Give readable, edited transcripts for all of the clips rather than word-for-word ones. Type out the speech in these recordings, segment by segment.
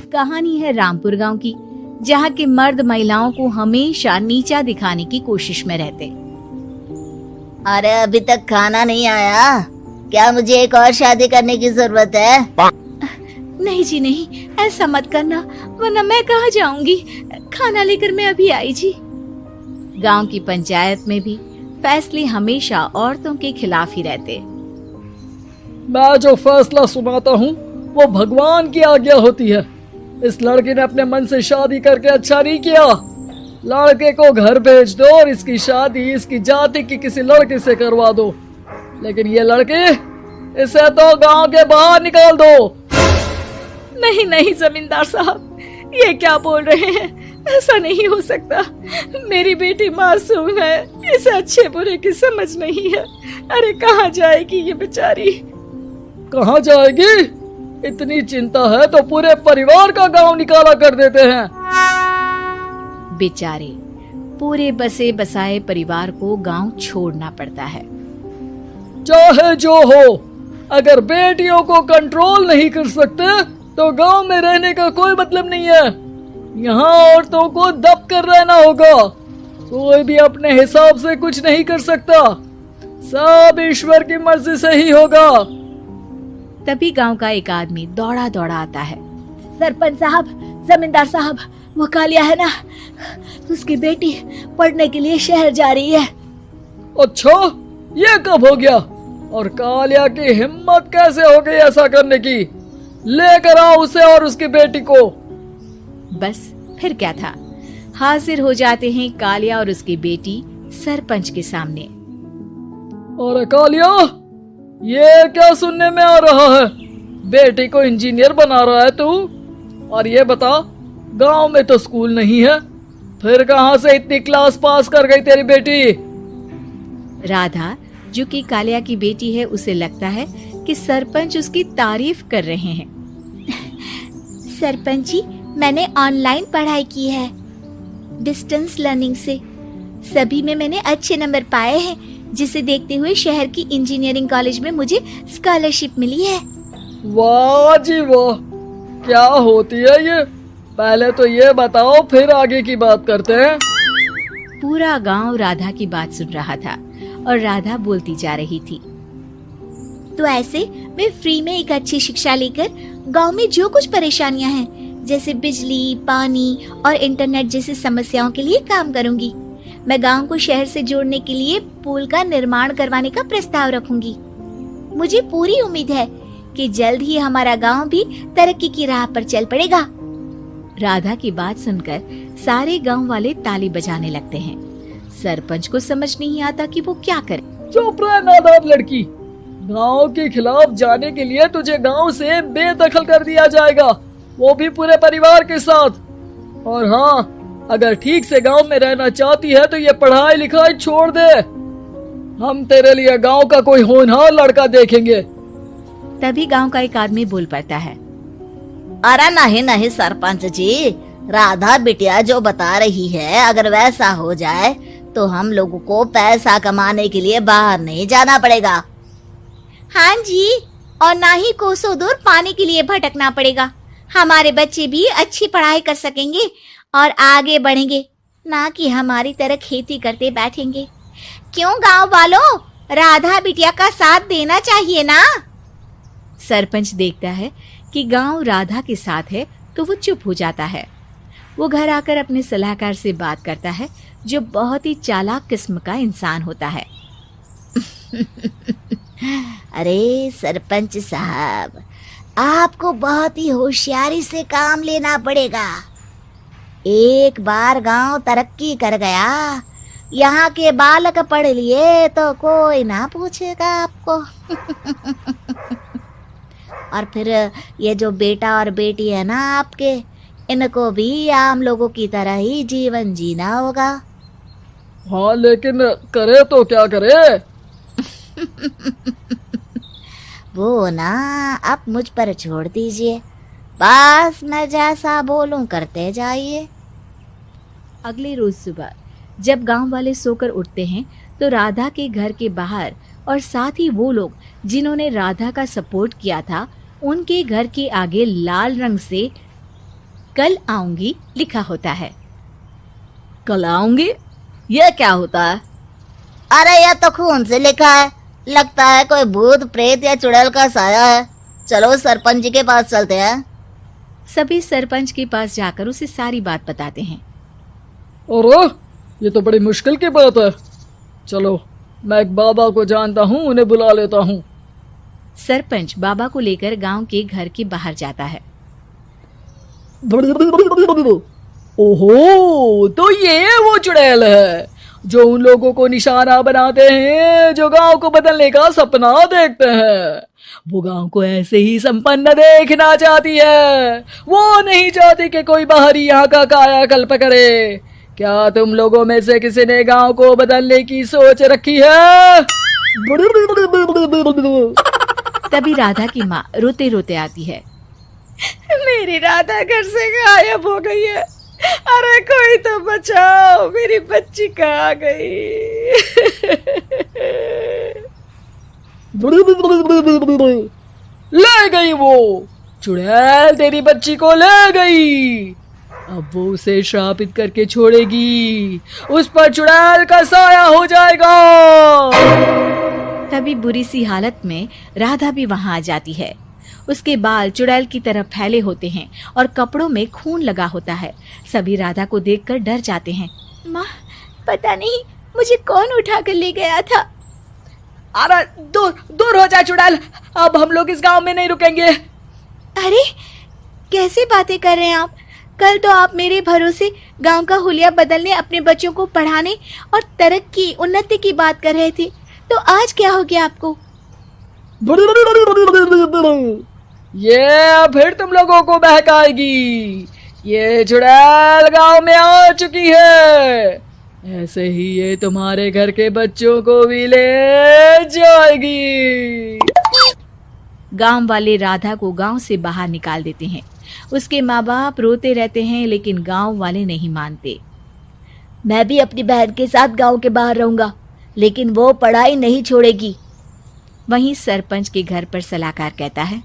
कहानी है रामपुर गांव की, जहाँ के मर्द महिलाओं को हमेशा नीचा दिखाने की कोशिश में रहते। अरे अभी तक खाना नहीं आया, क्या मुझे एक और शादी करने की जरूरत है? नहीं जी नहीं, ऐसा मत करना, वरना मैं कहाँ जाऊंगी। खाना लेकर मैं अभी आई जी। गांव की पंचायत में भी फैसले हमेशा औरतों के खिलाफ ही रहते। मैं जो फैसला सुनाता हूँ वो भगवान की आज्ञा होती है। इस लड़के ने अपने मन से शादी करके अच्छा नहीं किया। लड़के को घर भेज दो और इसकी शादी इसकी जाति की किसी लड़के से करवा दो, लेकिन ये लड़के, इसे तो गांव के बाहर निकाल दो। नहीं नहीं जमींदार साहब, ये क्या बोल रहे हैं? ऐसा नहीं हो सकता। मेरी बेटी मासूम है, इसे अच्छे बुरे की समझ नहीं है। अरे कहाँ जाएगी ये बेचारी? कहाँ जाएगी? इतनी चिंता है तो पूरे परिवार का गांव निकाला कर देते हैं। बेचारे पूरे बसे बसाए परिवार को गांव छोड़ना पड़ता है। चाहे जो हो, अगर बेटियों को कंट्रोल नहीं कर सकते तो गांव में रहने का कोई मतलब नहीं है। यहाँ औरतों को दब कर रहना होगा। कोई भी अपने हिसाब से कुछ नहीं कर सकता, सब ईश्वर की मर्जी से ही होगा। तभी गांव का एक आदमी दौड़ा दौड़ा आता है। सरपंच साहब, जमींदार साहब, वो कालिया है ना, उसकी बेटी पढ़ने के लिए शहर जा रही है। अच्छा, ये कब हो गया? और कालिया की हिम्मत कैसे हो गई ऐसा करने की? लेकर आओ उसे और उसकी बेटी को। बस फिर क्या था, हाजिर हो जाते हैं कालिया और उसकी बेटी सरपंच के सामने। अरे कालिया, ये क्या सुनने में आ रहा है? बेटी को इंजीनियर बना रहा है तू? और ये बता, गांव में तो स्कूल नहीं है, फिर कहां से इतनी क्लास पास कर गई तेरी बेटी? राधा, जो कि कालिया की बेटी है, उसे लगता है कि सरपंच उसकी तारीफ कर रहे हैं। सरपंच जी, मैंने ऑनलाइन पढ़ाई की है, डिस्टेंस लर्निंग से। सभी में मैंने अच्छे नंबर पाए हैं, जिसे देखते हुए शहर की इंजीनियरिंग कॉलेज में मुझे स्कॉलरशिप मिली है। वाह जी वाह, क्या होती है ये? पहले तो ये बताओ, फिर आगे की बात करते हैं। पूरा गांव राधा की बात सुन रहा था और राधा बोलती जा रही थी। तो ऐसे मैं फ्री में एक अच्छी शिक्षा लेकर गांव में जो कुछ परेशानियां हैं, जैसे बिजली, पानी और इंटरनेट जैसी समस्याओं के लिए काम करूंगी। मैं गांव को शहर से जोड़ने के लिए पुल का निर्माण करवाने का प्रस्ताव रखूंगी। मुझे पूरी उम्मीद है कि जल्द ही हमारा गांव भी तरक्की की राह पर चल पड़ेगा। राधा की बात सुनकर सारे गांव वाले ताली बजाने लगते हैं। सरपंच को समझ नहीं आता कि वो क्या करे। चुप रह नादान लड़की, गांव के खिलाफ जाने के लिए तुझे गांव से बेदखल कर दिया जाएगा, वो भी पूरे परिवार के साथ। और हाँ, अगर ठीक से गांव में रहना चाहती है तो ये पढ़ाई लिखाई छोड़ दे। हम तेरे लिए गांव का कोई होनहार लड़का देखेंगे। तभी गांव का एक आदमी बोल पड़ता है। अरे नहीं नहीं सरपंच जी, राधा बिटिया जो बता रही है, अगर वैसा हो जाए तो हम लोगों को पैसा कमाने के लिए बाहर नहीं जाना पड़ेगा। हाँ जी, और ना ही कोसों दूर पानी के लिए भटकना पड़ेगा। हमारे बच्चे भी अच्छी पढ़ाई कर सकेंगे और आगे बढ़ेंगे, ना कि हमारी तरह खेती करते बैठेंगे। क्यों गांव वालों, राधा बिटिया का साथ देना चाहिए ना। सरपंच देखता है कि गांव राधा के साथ है तो वो चुप हो जाता है। वो घर आकर अपने सलाहकार से बात करता है, जो बहुत ही चालाक किस्म का इंसान होता है। अरे सरपंच साहब, आपको बहुत ही होशियारी से काम लेना पड़ेगा। एक बार गांव तरक्की कर गया, यहाँ के बालक पढ़ लिए तो कोई ना पूछेगा आपको। और फिर ये जो बेटा और बेटी है ना आपके, इनको भी आम लोगों की तरह ही जीवन जीना होगा। हाँ, लेकिन करे तो क्या करे? वो ना आप मुझ पर छोड़ दीजिए, बस मैं जैसा बोलूं करते जाइए। अगले रोज सुबह जब गांव वाले सोकर उठते हैं तो राधा के घर के बाहर और साथ ही वो लोग जिन्होंने राधा का सपोर्ट किया था, उनके घर के आगे लाल रंग से कल आऊंगी लिखा होता है। कल आऊंगी, ये क्या होता है? अरे यह तो खून से लिखा है, लगता है कोई भूत प्रेत या चुड़ैल का साया है। चलो सरपंच जी के पास चलते हैं। सभी सरपंच के पास जाकर उसे सारी बात बताते हैं। अरे ये तो बड़ी मुश्किल की बात है। चलो मैं एक बाबा को जानता हूँ, उन्हें बुला लेता हूँ। सरपंच बाबा को लेकर गांव के घर के बाहर जाता है। ओहो, तो ये वो चुड़ैल है जो उन लोगों को निशाना बनाते हैं जो गांव को बदलने का सपना देखते हैं। वो गांव को ऐसे ही संपन्न देखना चाहती है, वो नहीं चाहती कि कोई बाहरी यहाँ का कायाकल्प करे। क्या तुम लोगों में से किसी ने गांव को बदलने की सोच रखी है? तभी राधा की माँ रोते रोते आती है। मेरी राधा घर से गायब हो गई है। अरे कोई तो बचाओ, मेरी बच्ची कहाँ गई? ले गई वो चुड़ैल, तेरी बच्ची को ले गई। अब वो उसे श्रापित करके छोड़ेगी, उस पर चुड़ैल का साया हो जाएगा। तभी बुरी सी हालत में राधा भी वहां आ जाती है। उसके बाल चुड़ैल की तरह फैले होते हैं और कपड़ों में खून लगा होता है। सभी राधा को देखकर डर जाते हैं। माँ, पता नहीं मुझे कौन उठा कर ले गया था। अरे दूर दूर हो जा चुड़ैल, अब हम लोग इस गांव में नहीं रुकेंगे। अरे कैसी बातें कर रहे हैं आप? कल तो आप मेरे भरोसे गांव का हुलिया बदलने, अपने बच्चों को पढ़ाने और तरक्की उन्नति की बात कर रहे थे, तो आज क्या हो गया आपको? ये फिर तुम लोगों को बहकाएगी। ये चुड़ैल गांव में आ चुकी है, ऐसे ही ये तुम्हारे घर के बच्चों को भी ले जाएगी। गांव वाले राधा को गांव से बाहर निकाल देते हैं। उसके माँ बाप रोते रहते हैं, लेकिन गांव वाले नहीं मानते। मैं भी अपनी बहन के साथ गांव के बाहर रहूंगा, लेकिन वो पढ़ाई नहीं छोड़ेगी। वहीं सरपंच के घर पर सलाहकार कहता है।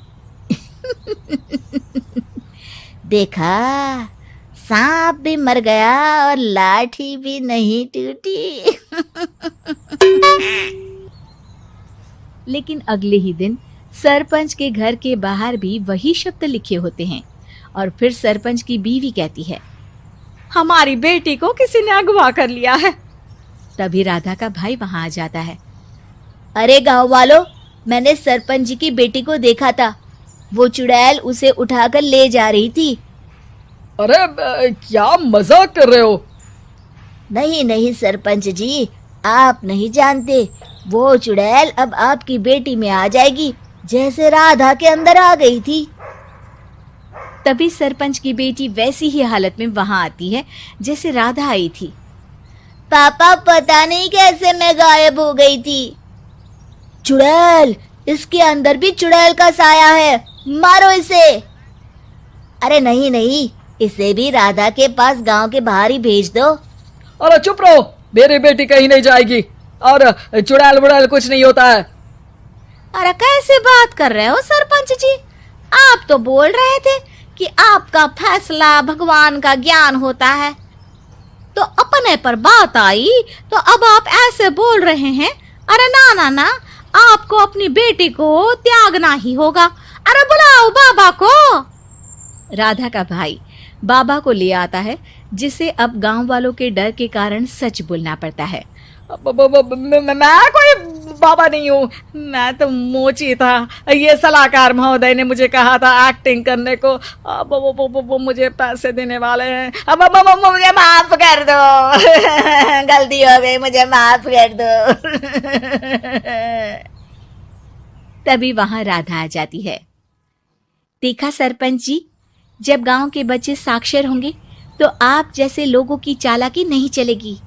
देखा, सांप भी मर गया और लाठी भी नहीं टूटी। लेकिन अगले ही दिन सरपंच के घर के बाहर भी वही शब्द लिखे होते हैं। और फिर सरपंच की बीवी कहती है, हमारी बेटी को किसी ने अगवा कर लिया है। तभी राधा का भाई वहां आ जाता है। अरे गांव वालों, मैंने सरपंच जी की बेटी को देखा था। वो चुड़ैल उसे उठाकर ले जा रही थी। अरे क्या मजाक कर रहे हो? नहीं नहीं सरपंच जी, आप नहीं जानते। वो चुड़ैल अब आपकी बेटी में आ जाएगी, जैसे राधा के अंदर आ गई थी। तभी सरपंच की बेटी वैसी ही हालत में वहां आती है जैसे राधा आई थी। पापा, पता नहीं कैसे मैं गायब हो गई थी। चुड़ैल, इसके अंदर भी चुड़ैल का साया है, मारो इसे। अरे नहीं नहीं, इसे भी राधा के पास गांव के बाहर ही भेज दो। अरे चुप रहो, मेरी बेटी कहीं नहीं जाएगी और चुड़ैल बुड़ैल कुछ नहीं होता है। अरे कैसे बात कर रहे हो सरपंच जी? आप तो बोल रहे थे कि आपका फैसला भगवान का ज्ञान होता है, तो अपने पर बात आई तो अब आप ऐसे बोल रहे हैं। अरे ना ना ना, आपको अपनी बेटी को त्यागना ही होगा। अरे बुलाओ बाबा को। राधा का भाई बाबा को ले आता है, जिसे अब गांव वालों के डर के कारण सच बोलना पड़ता है। मैं कोई बाबा नहीं हूँ, मैं तो मोची था। ये सलाहकार महोदय ने मुझे कहा था एक्टिंग करने को। अब वो मुझे पैसे देने वाले हैं। अब मुझे माफ कर दो। गलती हो गई, मुझे माफ कर दो। तभी वहां राधा आ जाती है। देखा सरपंच जी, जब गांव के बच्चे साक्षर होंगे तो आप जैसे लोगों की चालाकी नहीं चलेगी।